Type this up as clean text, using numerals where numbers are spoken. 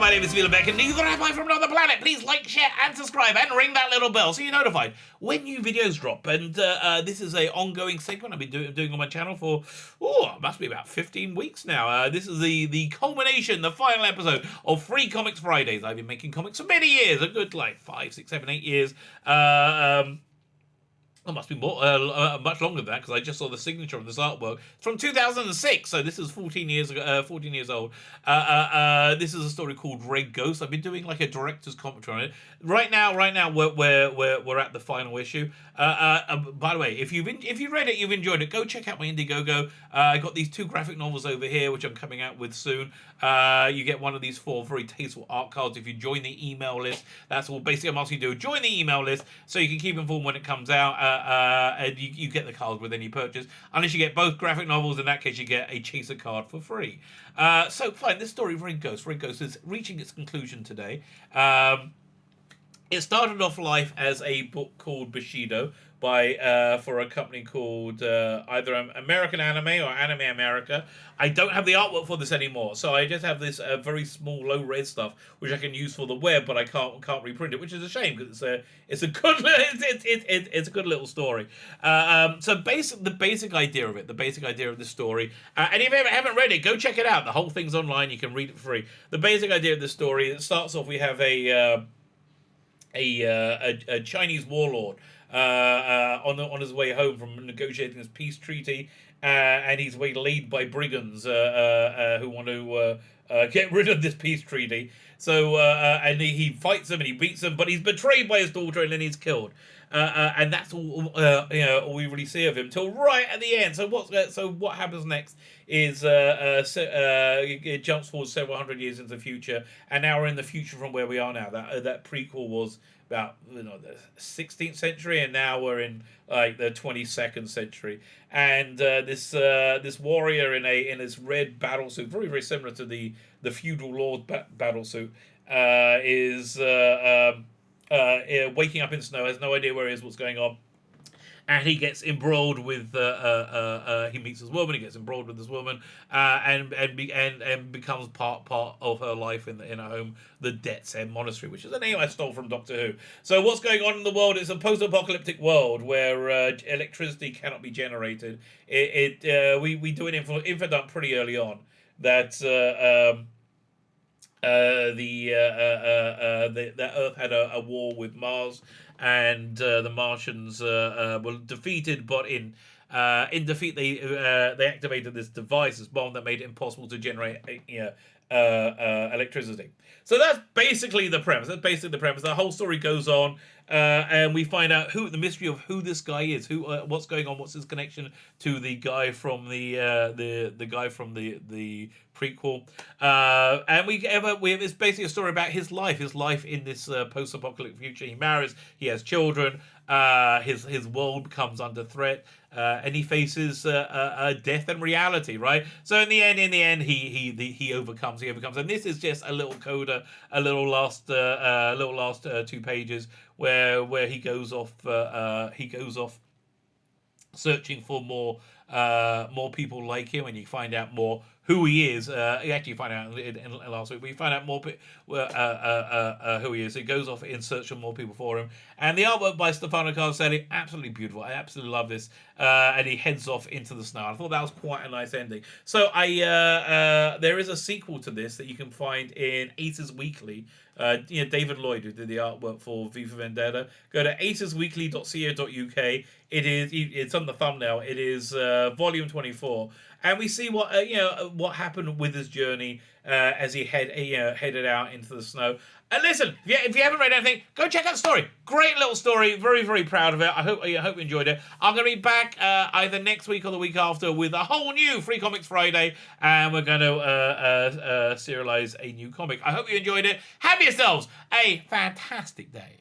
my name is Beck, and the Rabbi from another planet. Please like, share, and subscribe, and ring that little bell so you're notified when new videos drop. And this is an ongoing segment I've been doing on my channel for, must be about 15 weeks now. This is the culmination, the final episode of Free Comics Fridays. I've been making comics for many years, a good, 5, 6, 7, 8 years. It must be more, much longer than that, because I just saw the signature of this artwork. It's from 2006, so this is 14 years old. This is a story called Red Ghost. I've been doing a director's commentary on it. Right now, we're at the final issue. By the way, if you've read it, you've enjoyed it, go check out my Indiegogo. I got these 2 graphic novels over here, which I'm coming out with soon. You get one of these 4 very tasteful art cards if you join the email list. That's all basically I'm asking you to do. Join the email list so you can keep informed when it comes out. And you get the card with any purchase. Unless you get both graphic novels, in that case you get a chaser card for free. So fine, this story, Red Ghost is reaching its conclusion today. It started off life as a book called Bushido for a company called either American Anime or Anime America. I don't have the artwork for this anymore, so I just have this very small low-res stuff which I can use for the web, but I can't reprint it, which is a shame because it's a good little story. So the basic idea of it, the basic idea of the story, and if you haven't read it, go check it out. The whole thing's online. You can read it for free. The basic idea of the story, it starts off. We have a Chinese warlord on his way home from negotiating this peace treaty, and he's waylaid by brigands who want to get rid of this peace treaty. So and he fights them and he beats them, but he's betrayed by his daughter and then he's killed. And that's all all we really see of him till right at the end. So what happens next is it jumps forward several hundred years into the future, and now we're in the future from where we are now. That prequel was about the 16th century, and now we're in the 22nd century. And this warrior in this red battle suit, very very similar to the feudal lord battle suit, is waking up in snow, has no idea where he is, what's going on, and he gets embroiled with he meets this woman, he gets embroiled with this woman, and becomes part of her life in her home, the Death's End Monastery, which is a name I stole from Doctor Who. So what's going on in the world? It's a post-apocalyptic world where electricity cannot be generated. We do an info dump pretty early on that the Earth had a war with Mars, and the Martians were defeated. But in defeat, they activated this device, this bomb that made it impossible to generate electricity. So that's basically the premise. The whole story goes on, and we find out the mystery of who this guy is, what's going on, what's his connection to the guy from the guy from the prequel, and we have it's basically a story about his life in this post-apocalyptic future. He marries, he has children, his world comes under threat, and he faces death and reality, right? So in the end, he overcomes, and this is just a little coda, a little last 2 pages where he goes off searching for more people like him, and you find out more who he is. You actually find out in last week, but you find out more who he is. He goes off in search of more people for him. And the artwork by Stefano Carselli, absolutely beautiful. I absolutely love this. And he heads off into the snow. I thought that was quite a nice ending. So there is a sequel to this that you can find in Aces Weekly. David Lloyd, who did the artwork for V for Vendetta. Go to acesweekly.co.uk. It's on the thumbnail. It is volume 24, and we see what happened with his journey as he headed out into the snow. And listen, if you haven't read anything, go check out the story. Great little story. Very, very proud of it. I hope you enjoyed it. I'm going to be back either next week or the week after with a whole new Free Comics Friday, and we're going to serialize a new comic. I hope you enjoyed it. Have yourselves a fantastic day.